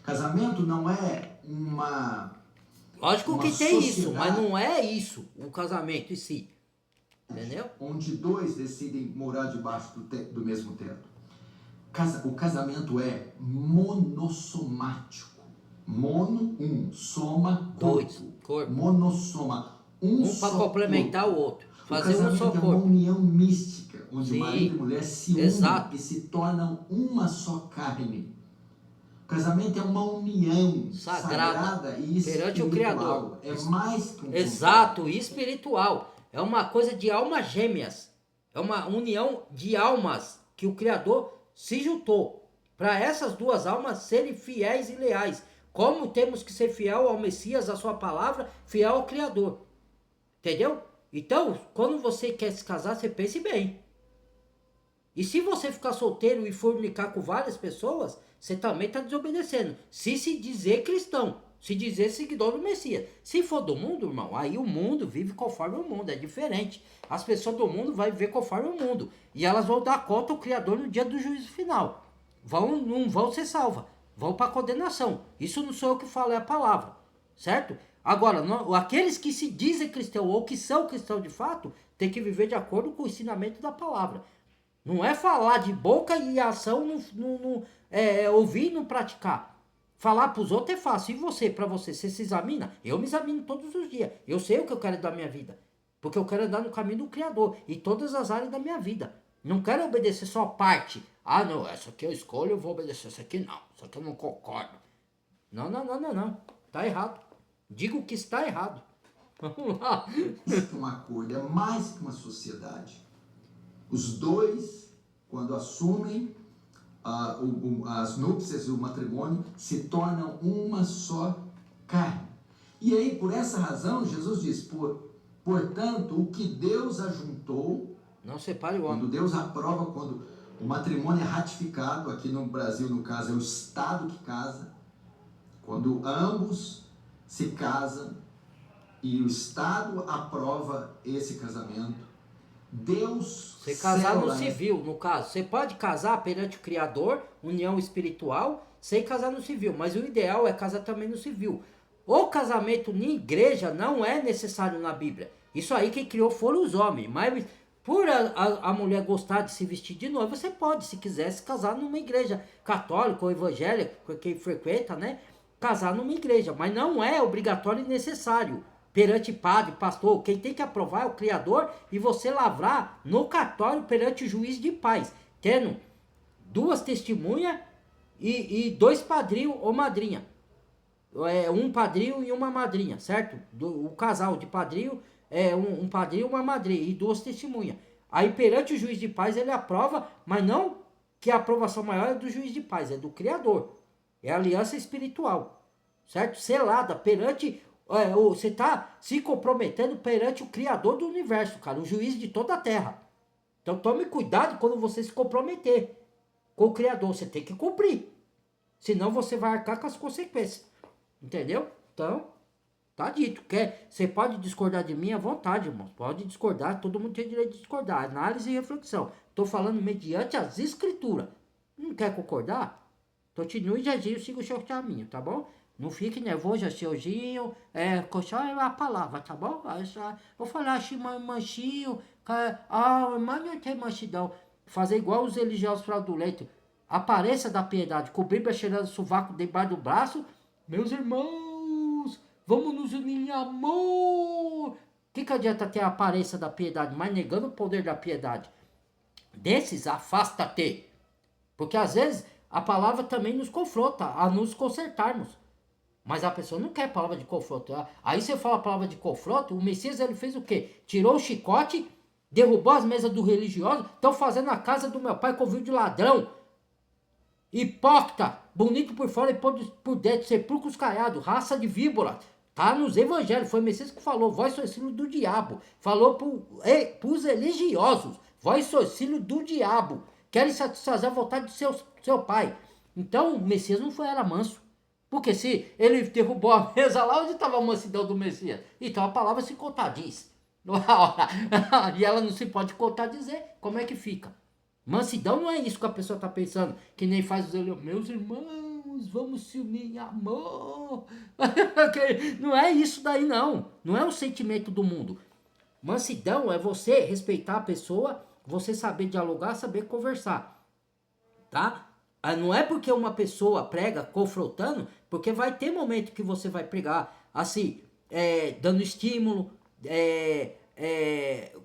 Casamento não é uma... Lógico que tem isso, mas não é isso o casamento em si. Entendeu? Onde dois decidem morar debaixo do mesmo teto. O casamento é monossomático. Mono, soma, corpo. Monossoma, para complementar o outro. Fazer um só corpo. É uma união mística, onde marido e mulher se unem e se tornam uma só carne. O casamento é uma união sagrada e espiritual. Perante o Criador. É mais que um exato, espiritual. É uma coisa de almas gêmeas. É uma união de almas que o Criador se juntou. Para essas duas almas serem fiéis e leais. Como temos que ser fiel ao Messias, à sua palavra, fiel ao Criador. Entendeu? Então, quando você quer se casar, você pense bem. E se você ficar solteiro e fornicar com várias pessoas, você também está desobedecendo. Se dizer cristão. Se dizer seguidor do Messias. Se for do mundo, irmão, aí o mundo vive conforme o mundo, é diferente. As pessoas do mundo vão viver conforme o mundo. E elas vão dar conta ao Criador no dia do juízo final. Não vão ser salvas. Vão para a condenação. Isso não sou eu que falo, é a palavra. Certo? Agora, aqueles que se dizem cristãos ou que são cristãos de fato, tem que viver de acordo com o ensinamento da palavra. Não é falar de boca e ação, ouvir e não praticar. Falar para os outros é fácil. E você, para você se examina? Eu me examino todos os dias. Eu sei o que eu quero da minha vida. Porque eu quero andar no caminho do Criador. Em todas as áreas da minha vida. Não quero obedecer só parte. Ah, não, essa aqui eu escolho, eu vou obedecer. Essa aqui não. Essa aqui eu não concordo. Não. Tá errado. Digo que está errado. Vamos lá. Um acordo, é mais que uma sociedade. Os dois, quando assumem as núpcias e o matrimônio, se tornam uma só carne. E aí, por essa razão, Jesus diz, portanto, o que Deus ajuntou, não separe o homem. Quando Deus aprova, quando o matrimônio é ratificado, aqui no Brasil, no caso, é o Estado que casa, quando ambos se casam e o Estado aprova esse casamento, Deus... Você casar no civil, no caso. Você pode casar perante o Criador, união espiritual, sem casar no civil. Mas o ideal é casar também no civil. O casamento na igreja não é necessário na Bíblia. Isso aí quem criou foram os homens. Mas por a mulher gostar de se vestir de noiva, você pode, se quiser, se casar numa igreja católica ou evangélica, quem frequenta, né? Casar numa igreja. Mas não é obrigatório e necessário. Perante padre, pastor, quem tem que aprovar é o Criador e você lavrar no cartório perante o juiz de paz, tendo 2 testemunhas e 2 padrinhos ou madrinha. Um padrinho e uma madrinha, certo? O casal de padrinho é um padrinho e uma madrinha e 2 testemunhas. Aí perante o juiz de paz ele aprova, mas não que a aprovação maior é do juiz de paz, é do Criador. É a aliança espiritual, certo? Selada perante... você está se comprometendo perante o Criador do universo, cara, o juiz de toda a terra. Então tome cuidado quando você se comprometer com o Criador, você tem que cumprir. Senão você vai arcar com as consequências. Entendeu? Então, tá dito. Você pode discordar de mim à vontade, irmão. Pode discordar, todo mundo tem direito de discordar. Análise e reflexão. Estou falando mediante as escrituras. Não quer concordar? Continue de agir, siga o seu caminho, tá bom? Não fique nervoso, seuzinho. Só é a palavra, tá bom? Vou falar assim, manchinho. Mas não tem manchidão. Fazer igual os religiosos fraudulentos. Aparência da piedade, com Bíblia cheirando sovaco debaixo do braço. Meus irmãos, vamos nos unir em amor. Que adianta ter a aparência da piedade, mas negando o poder da piedade? Desses, afasta-te. Porque às vezes a palavra também nos confronta a nos consertarmos. Mas a pessoa não quer palavra de confronto. Aí você fala a palavra de confronto, o Messias ele fez o quê? Tirou o chicote, derrubou as mesas do religioso, estão fazendo a casa do meu pai covil de ladrão. Hipócrita, bonito por fora e por dentro, sepulcros caiados, raça de víbora. Tá nos evangelhos, foi o Messias que falou, vós sois filho do diabo. Falou pros religiosos, vós sois filho do diabo. Querem satisfazer a vontade de seu pai. Então o Messias não era manso. Porque se ele derrubou a mesa lá, onde estava a mansidão do Messias? Então a palavra se contradiz. E ela não se pode contradizer. Como é que fica? Mansidão não é isso que a pessoa está pensando. Que nem faz os meus irmãos, vamos se unir em amor. Não é isso daí não. Não é um sentimento do mundo. Mansidão é você respeitar a pessoa, você saber dialogar, saber conversar. Tá? Não é porque uma pessoa prega confrontando, porque vai ter momento que você vai pregar assim, dando estímulo,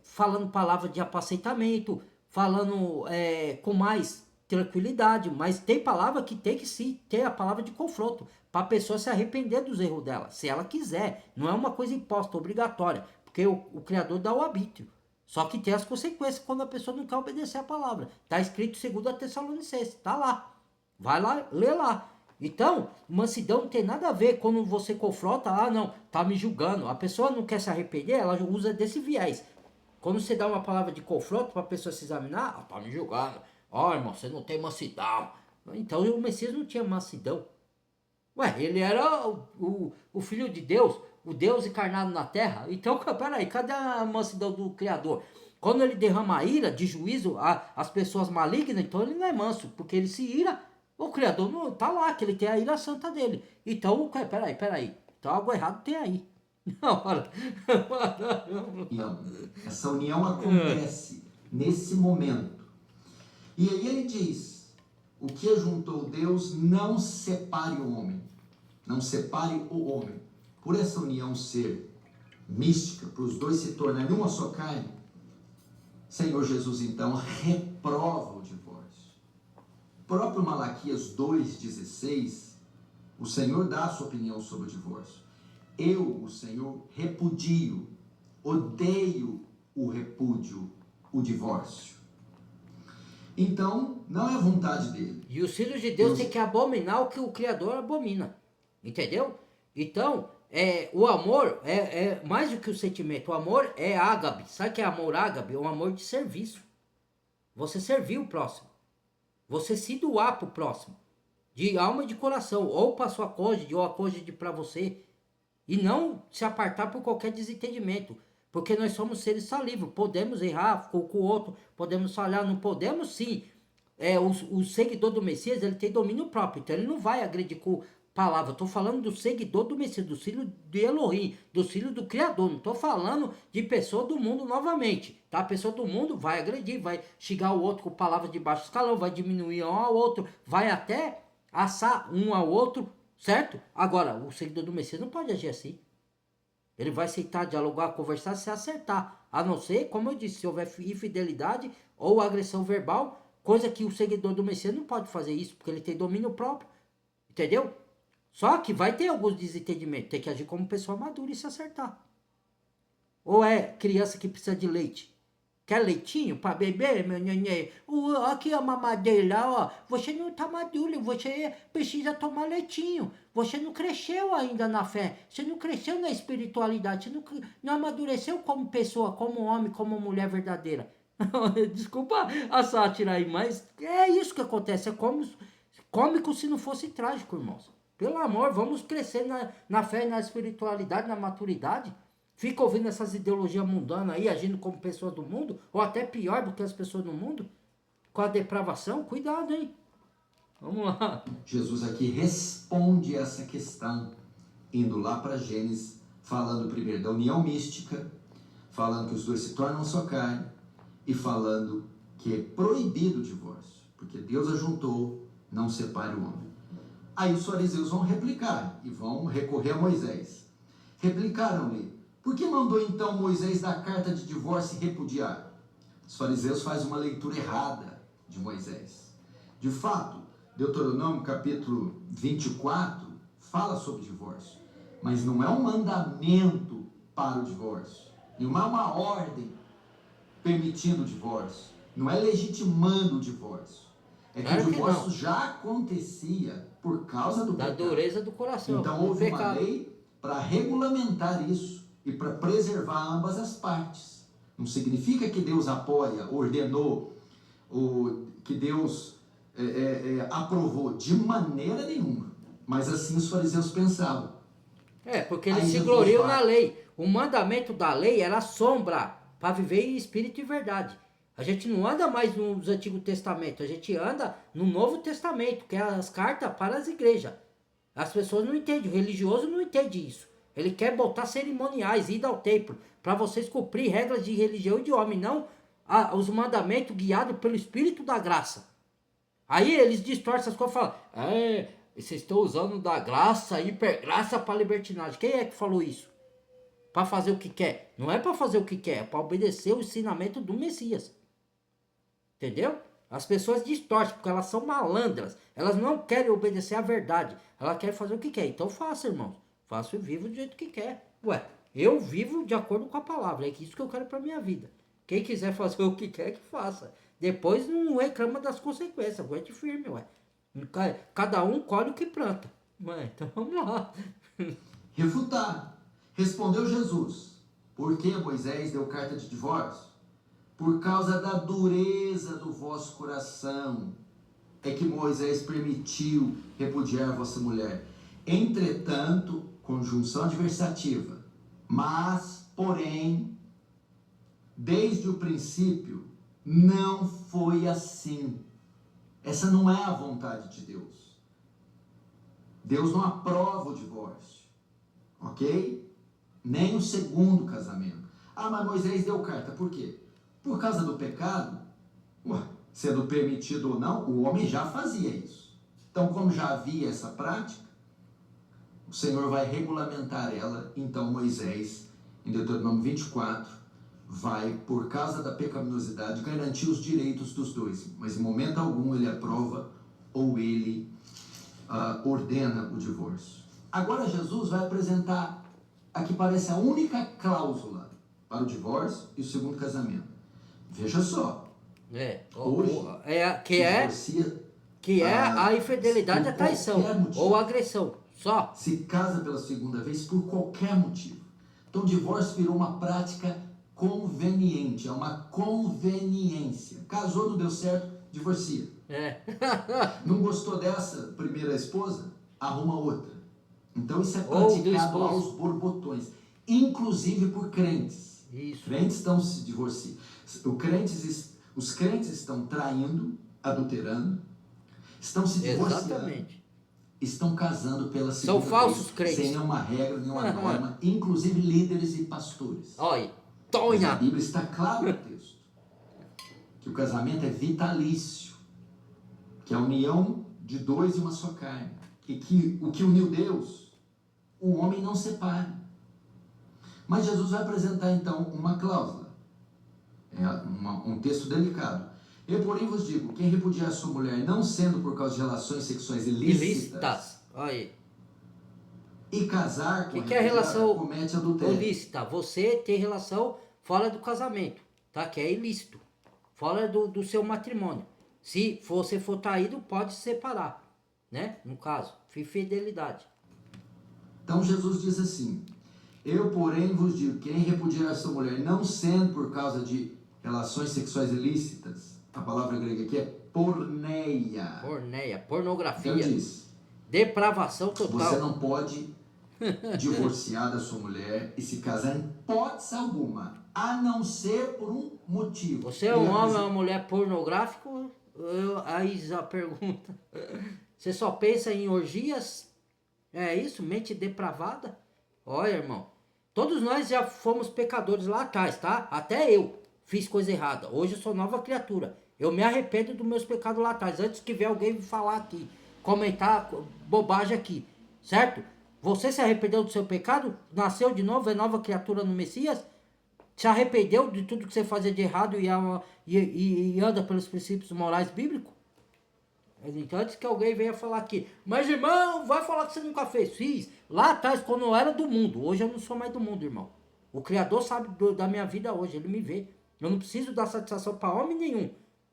falando palavra de apacentamento, falando com mais tranquilidade, mas tem palavra que tem que sim ter a palavra de confronto, para a pessoa se arrepender dos erros dela, se ela quiser. Não é uma coisa imposta, obrigatória, porque o Criador dá o arbítrio. Só que tem as consequências quando a pessoa não quer obedecer a palavra. Está escrito segundo a Tessalonicenses, está lá. Vai lá, lê lá. Então, mansidão não tem nada a ver quando você confronta, não, tá me julgando. A pessoa não quer se arrepender, ela usa desse viés. Quando você dá uma palavra de confronto para a pessoa se examinar, tá me julgando. Irmão, você não tem mansidão. Então o Messias não tinha mansidão. Ué, ele era o Filho de Deus, o Deus encarnado na terra. Então, peraí, cadê a mansidão do Criador? Quando ele derrama a ira de juízo às pessoas malignas, então ele não é manso, porque ele se ira, o Criador não tá lá, que ele tem a ira santa dele. Então, peraí. Então algo errado tem aí. Não, para. Essa união acontece nesse momento. E aí ele diz: o que ajuntou Deus, não separe o homem. Não separe o homem. Por essa união ser mística, para os dois se tornarem uma só carne, Senhor Jesus então reprova o divórcio. O próprio Malaquias 2,16, o Senhor dá a sua opinião sobre o divórcio. Eu, o Senhor, repudio, odeio o repúdio, o divórcio. Então, não é a vontade dele. E os filhos de Deus têm que abominar o que o Criador abomina. Entendeu? Então, o amor é mais do que o sentimento. O amor é ágape. Sabe o que é amor ágape? É um amor de serviço. Você servir o próximo. Você se doar para o próximo. De alma e de coração. Ou para sua cônjuge, ou a cônjuge para você. E não se apartar por qualquer desentendimento. Porque nós somos seres falíveis. Podemos errar com o outro. Podemos falhar. Não podemos sim. O seguidor do Messias, ele tem domínio próprio. Então ele não vai agredir com palavra. Eu estou falando do seguidor do Messias, do filho de Elohim, do filho do Criador. Não estou falando de pessoa do mundo novamente. Tá? A pessoa do mundo vai agredir, vai xingar o outro com palavras de baixo escalão, vai diminuir um ao outro, vai até assar um ao outro, certo? Agora, o seguidor do Messias não pode agir assim. Ele vai aceitar, dialogar, conversar, se acertar. A não ser, como eu disse, se houver infidelidade ou agressão verbal, coisa que o seguidor do Messias não pode fazer isso, porque ele tem domínio próprio. Entendeu? Só que vai ter alguns desentendimentos. Tem que agir como pessoa madura e se acertar. Ou é criança que precisa de leite? Quer leitinho para beber, meu neném? Aqui a mamadeira, ó. Você não tá maduro, você precisa tomar leitinho. Você não cresceu ainda na fé. Você não cresceu na espiritualidade. Você não amadureceu como pessoa, como homem, como mulher verdadeira. Desculpa a sátira aí, mas é isso que acontece. É cômico se não fosse trágico, irmãos. Pelo amor, vamos crescer na fé, na espiritualidade, na maturidade. Fica ouvindo essas ideologias mundanas aí, agindo como pessoas do mundo, ou até pior do que as pessoas do mundo, com a depravação. Cuidado, hein? Vamos lá. Jesus aqui responde essa questão, indo lá para Gênesis, falando primeiro da união mística, falando que os dois se tornam só carne, e falando que é proibido o divórcio, porque Deus ajuntou, não separe o homem. Aí os fariseus vão replicar, e vão recorrer a Moisés. Replicaram-lhe: por que mandou então Moisés dar carta de divórcio e repudiar? Os fariseus fazem uma leitura errada de Moisés. De fato, Deuteronômio capítulo 24 fala sobre divórcio, mas não é um mandamento para o divórcio, não é uma ordem permitindo o divórcio, não é legitimando o divórcio. É que o divórcio já acontecia por causa do pecado. Da dureza do coração. Então houve uma lei para regulamentar isso e para preservar ambas as partes. Não significa que Deus apoia, ordenou, ou que Deus aprovou, de maneira nenhuma. Mas assim os fariseus pensavam. Porque eles se gloriam na lei. O mandamento da lei era sombra para viver em espírito e verdade. A gente não anda mais nos Antigos Testamentos, a gente anda no Novo Testamento, que é as cartas para as igrejas. As pessoas não entendem, o religioso não entende isso. Ele quer botar cerimoniais, ir ao templo, para vocês cumprir regras de religião e de homem, não os mandamentos guiados pelo Espírito da graça. Aí eles distorcem as coisas e falam: vocês estão usando da graça, hipergraça para libertinagem. Quem é que falou isso? Para fazer o que quer? Não é para fazer o que quer, é para obedecer o ensinamento do Messias. Entendeu? As pessoas distorcem, porque elas são malandras. Elas não querem obedecer à verdade. Elas querem fazer o que quer. Então faça, irmãos. Faça e viva do jeito que quer. Ué, eu vivo de acordo com a palavra. É isso que eu quero para minha vida. Quem quiser fazer o que quer, que faça. Depois não reclama das consequências. Aguente firme, ué. Cada um colhe o que planta. Ué, então vamos lá. Refutar. Respondeu Jesus: por que Moisés deu carta de divórcio? Por causa da dureza do vosso coração é que Moisés permitiu repudiar vossa mulher. Entretanto, conjunção adversativa, mas, porém, desde o princípio, não foi assim. Essa não é a vontade de Deus. Deus não aprova o divórcio, ok? Nem o segundo casamento. Ah, mas Moisés deu carta, por quê? Por causa do pecado? Ué, sendo permitido ou não, o homem já fazia isso. Então, como já havia essa prática, o Senhor vai regulamentar ela. Então Moisés, em Deuteronômio 24, vai, por causa da pecaminosidade, garantir os direitos dos dois. Mas em momento algum ele aprova ou ele ordena o divórcio. Agora Jesus vai apresentar a que parece a única cláusula para o divórcio e o segundo casamento. Veja só. Hoje, que é a infidelidade, a traição ou a agressão. Só. Se casa pela segunda vez por qualquer motivo. Então o divórcio virou uma prática conveniente, é uma conveniência. Casou, não deu certo, divorcia. Não gostou dessa primeira esposa? Arruma outra. Então isso é praticado aos borbotões, inclusive por crentes. Isso. Crentes estão se divorciando. Os crentes estão traindo, adulterando, estão se divorciando. Exatamente. Estão casando pela segunda vez. São falsos crentes. Sem nenhuma regra, nenhuma norma, inclusive líderes e pastores. Olha, mas a Bíblia está claro no texto que o casamento é vitalício, que é a união de dois em uma só carne, e que o que uniu Deus, o homem não separa. Mas Jesus vai apresentar então uma cláusula, um texto delicado. Eu, porém, vos digo, quem repudiar sua mulher, não sendo por causa de relações sexuais ilícitas. Aí. E casar com que é a relação comete adultério. Ilícita? Você tem relação fora do casamento, tá? Que é ilícito, fora do seu matrimônio. Se você for traído, pode se separar, né? No caso, infidelidade. Então Jesus diz assim: eu, porém, vos digo, quem repudiar sua mulher, não sendo por causa de relações sexuais ilícitas, a palavra grega aqui é porneia. Porneia, pornografia. Então diz, depravação total. Você não pode divorciar da sua mulher e se casar em hipótese alguma, a não ser por um motivo. Você é um homem ou uma mulher pornográfico? Aí a pergunta. Você só pensa em orgias? É isso? Mente depravada? Olha, irmão, todos nós já fomos pecadores lá atrás, tá? Até eu fiz coisa errada. Hoje eu sou nova criatura. Eu me arrependo dos meus pecados lá atrás. Antes que vier alguém me falar aqui, comentar bobagem aqui, certo? Você se arrependeu do seu pecado? Nasceu de novo? É nova criatura no Messias? Se arrependeu de tudo que você fazia de errado e anda pelos princípios morais bíblicos? Então, antes que alguém venha falar aqui, mas irmão, vai falar que você nunca fez. Fiz lá atrás, quando eu era do mundo. Hoje eu não sou mais do mundo, irmão. O Criador sabe da minha vida hoje, ele me vê. Eu não preciso dar satisfação para homem nenhum.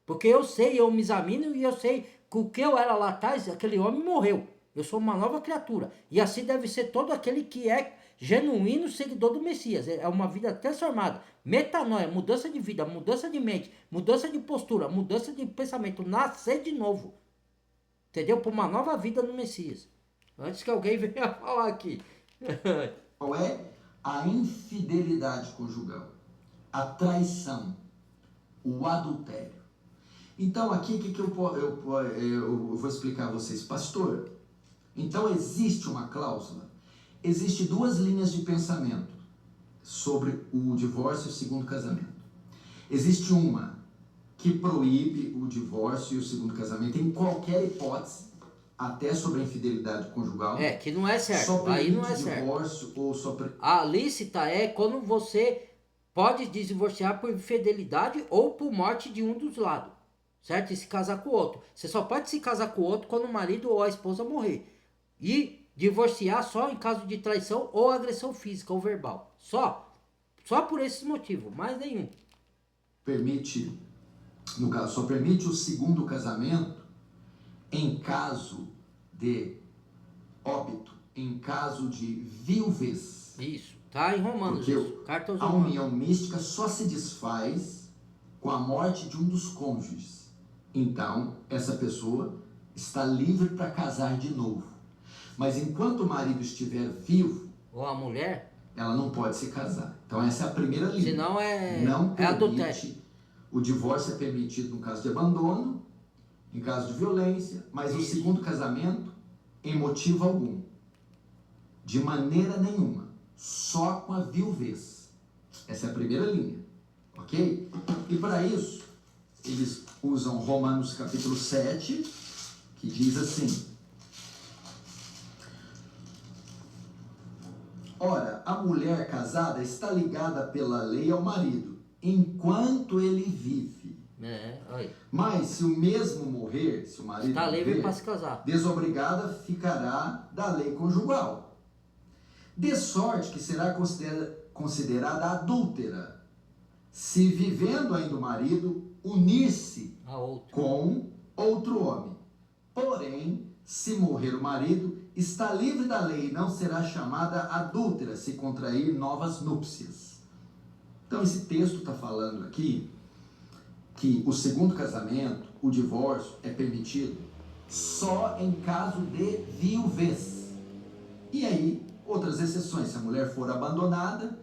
Porque eu sei, eu me examino e eu sei que o que eu era lá atrás, aquele homem morreu. Eu sou uma nova criatura. E assim deve ser todo aquele que é genuíno seguidor do Messias. É uma vida transformada. Metanoia, mudança de vida, mudança de mente, mudança de postura, mudança de pensamento. Nascer de novo. Entendeu? Por uma nova vida no Messias. Antes que alguém venha falar aqui. Qual é a infidelidade conjugal? A traição. O adultério. Então aqui, o que eu vou explicar a vocês? Pastor, então existe uma cláusula? Existem duas linhas de pensamento sobre o divórcio e o segundo casamento. Existe uma que proíbe o divórcio e o segundo casamento em qualquer hipótese, até sobre a infidelidade conjugal. Que não é certo. Só aí não é divórcio certo. Ou só A lícita é quando você pode divorciar por infidelidade ou por morte de um dos lados, certo? E se casar com o outro. Você só pode se casar com o outro quando o marido ou a esposa morrer. E divorciar só em caso de traição ou agressão física ou verbal. Só por esses motivos, mais nenhum. Permite, no caso, só permite o segundo casamento em caso de óbito, em caso de viuvez. Isso, tá em Romanos. Porque a união mística só se desfaz com a morte de um dos cônjuges. Então, essa pessoa está livre para casar de novo. Mas enquanto o marido estiver vivo, ou a mulher, ela não pode se casar. Então essa é a primeira linha. senão Não é adultério. permite, o divórcio é permitido no caso de abandono, em caso de violência, mas o segundo casamento, em motivo algum, de maneira nenhuma, só com a viuvez. Essa é a primeira linha, ok? E para isso, eles usam Romanos capítulo 7, que diz assim: ora, a mulher casada está ligada pela lei ao marido, enquanto ele vive. Aí. Mas se o mesmo morrer, se o marido Está livre morrer, para se casar. desobrigada ficará da lei conjugal. De sorte que será considerada adúltera, se vivendo ainda o marido, unir-se com outro homem. Porém, se morrer o marido, está livre da lei e não será chamada adúltera se contrair novas núpcias. Então esse texto está falando aqui que o segundo casamento, o divórcio, é permitido só em caso de viuvez. E aí, outras exceções, se a mulher for abandonada,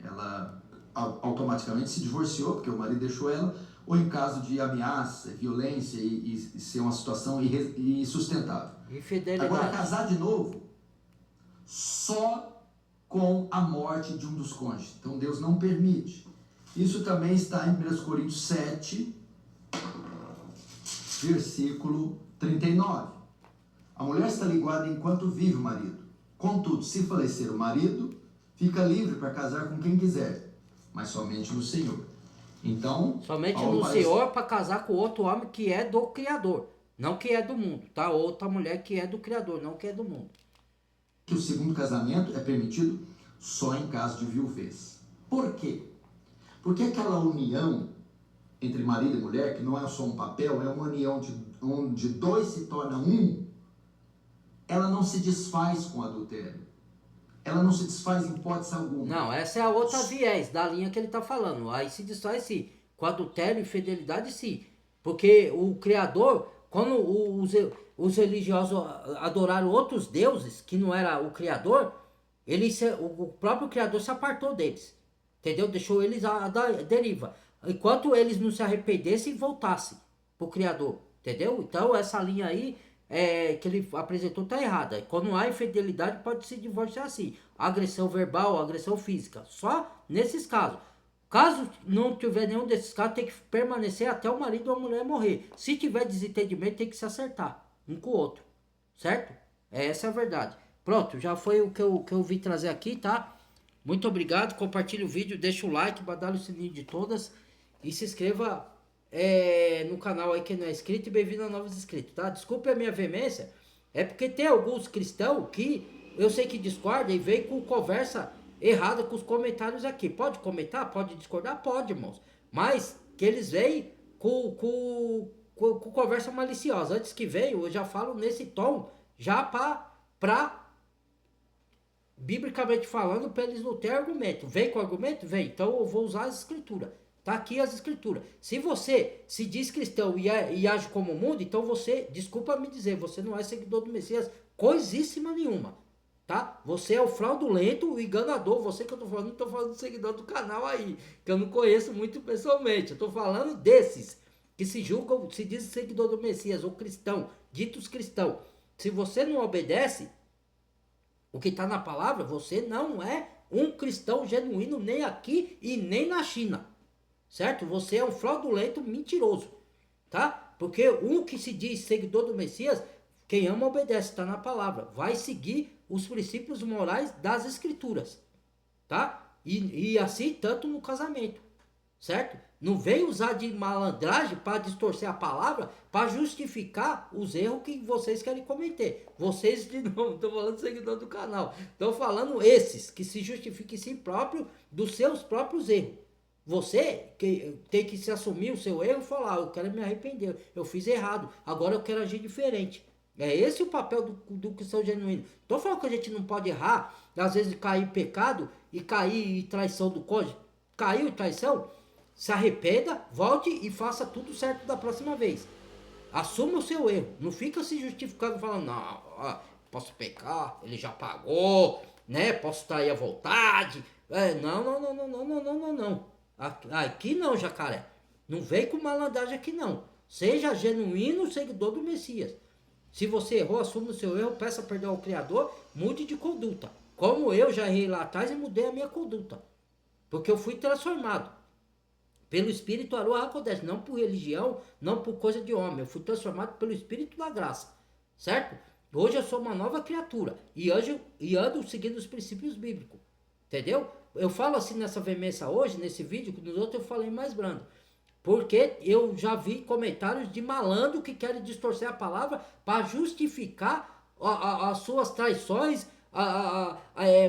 ela automaticamente se divorciou, porque o marido deixou ela, ou em caso de ameaça, violência e ser uma situação insustentável. Infidelidade. Agora, casar de novo, só com a morte de um dos cônjuges. Então, Deus não permite. Isso também está em 1 Coríntios 7, versículo 39. A mulher está ligada enquanto vive o marido. Contudo, se falecer o marido, fica livre para casar com quem quiser, mas somente no Senhor. Então, somente no Senhor para casar com outro homem que é do Criador, não que é do mundo, tá? Outra mulher que é do Criador, não que é do mundo. Que o segundo casamento é permitido só em caso de viuvez. Por quê? Porque aquela união entre marido e mulher, que não é só um papel, é uma união onde dois se tornam um, ela não se desfaz com adultério. Ela não se desfaz em hipótese alguma. Não, essa é a outra viés da linha que ele está falando. Aí se desfaz sim. Com adultério e infidelidade sim. Porque o Criador, quando os religiosos adoraram outros deuses, que não era o Criador, o próprio Criador se apartou deles. Entendeu? Deixou eles à deriva. Enquanto eles não se arrependessem e voltassem pro Criador. Entendeu? Então essa linha aí que ele apresentou tá errada. Quando há infidelidade, pode se divorciar assim. Agressão verbal, agressão física. Só nesses casos. Caso não tiver nenhum desses casos, tem que permanecer até o marido ou a mulher morrer. Se tiver desentendimento, tem que se acertar um com o outro. Certo? Essa é a verdade. Pronto, já foi o que eu vim trazer aqui, tá? Muito obrigado, compartilhe o vídeo, deixa o like, badale o sininho de todas e se inscreva no canal aí que não é inscrito e bem-vindo a novos inscritos, tá? Desculpe a minha veemência, é porque tem alguns cristãos que eu sei que discordam e vem com conversa errada com os comentários aqui. Pode comentar? Pode discordar? Pode, irmãos. Mas que eles vêm com conversa maliciosa. Antes que venham, eu já falo nesse tom, já pra biblicamente falando, para eles não terem argumento. Vem com argumento? Vem. Então eu vou usar as escrituras. Tá aqui as escrituras. Se você se diz cristão e age como o mundo, então você, desculpa me dizer, você não é seguidor do Messias coisíssima nenhuma. Tá? Você é o fraudulento, o enganador. Você que eu tô falando, não tô falando do seguidor do canal aí, que eu não conheço muito pessoalmente. Eu tô falando desses que se julgam, se dizem seguidor do Messias ou cristão, ditos cristão. Se você não obedece o que está na palavra, você não é um cristão genuíno nem aqui e nem na China, certo? Você é um fraudulento mentiroso, tá? Porque um que se diz seguidor do Messias, quem ama obedece, está na palavra, vai seguir os princípios morais das escrituras, tá? E assim tanto no casamento, certo? Não vem usar de malandragem para distorcer a palavra, para justificar os erros que vocês querem cometer. Vocês, de novo, estou falando seguidor do canal, estou falando esses que se justificam em si próprio dos seus próprios erros. Você que tem que se assumir o seu erro e falar, eu quero me arrepender, eu fiz errado, agora eu quero agir diferente. É esse o papel do cristão genuíno. Estou falando que a gente não pode errar, às vezes cair em pecado e cair em traição do cônjuge. Caiu em traição? Se arrependa, volte e faça tudo certo da próxima vez. Assuma o seu erro. Não fica se justificando falando, não, ó, posso pecar, ele já pagou, né? Posso trair à vontade. Não. Aqui não, jacaré. Não vem com malandragem aqui não. Seja genuíno seguidor do Messias. Se você errou, assuma o seu erro, peça perdão ao Criador, mude de conduta. Como eu já errei lá atrás e mudei a minha conduta. Porque eu fui transformado. Pelo Espírito Aruah HaKodesh, não por religião, não por coisa de homem. Eu fui transformado pelo Espírito da Graça. Certo? Hoje eu sou uma nova criatura. E ando seguindo os princípios bíblicos. Entendeu? Eu falo assim nessa veemência hoje, nesse vídeo, que nos outros eu falei mais brando. Porque eu já vi comentários de malandro que querem distorcer a palavra para justificar as suas traições,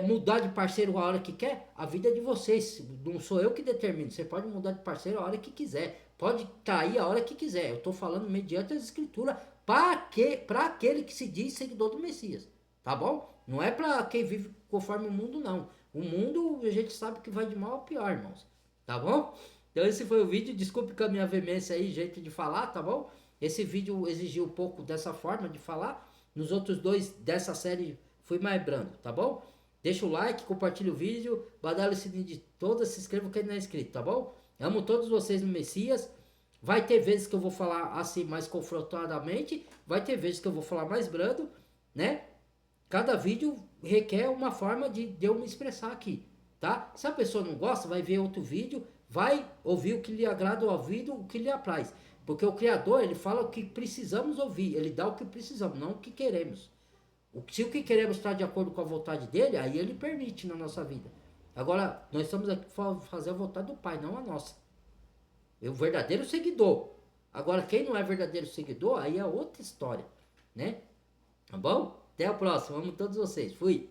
mudar de parceiro a hora que quer. A vida é de vocês, não sou eu que determino. Você pode mudar de parceiro a hora que quiser, pode trair a hora que quiser. Eu estou falando mediante as escrituras para aquele que se diz seguidor do Messias, tá bom? Não é para quem vive conforme o mundo, não. O mundo a gente sabe que vai de mal a pior, irmãos, tá bom? Então esse foi o vídeo, desculpe com a minha veemência aí, jeito de falar, tá bom? Esse vídeo exigiu um pouco dessa forma de falar. Nos outros dois dessa série fui mais brando, tá bom? Deixa o like, compartilha o vídeo, badala o sininho de todas, se inscreva quem não é inscrito, tá bom? Amo todos vocês no Messias. Vai ter vezes que eu vou falar assim mais confrontadamente, vai ter vezes que eu vou falar mais brando, né? Cada vídeo requer uma forma de eu me expressar aqui, tá? Se a pessoa não gosta, vai ver outro vídeo, vai ouvir o que lhe agrada ao ouvido, o que lhe apraz. Porque o Criador, ele fala o que precisamos ouvir, ele dá o que precisamos, não o que queremos. Se o que queremos está de acordo com a vontade dele, aí ele permite na nossa vida. Agora, nós estamos aqui para fazer a vontade do Pai, não a nossa. O verdadeiro seguidor. Agora, quem não é verdadeiro seguidor, aí é outra história, né? Tá bom? Até a próxima, amo todos vocês. Fui!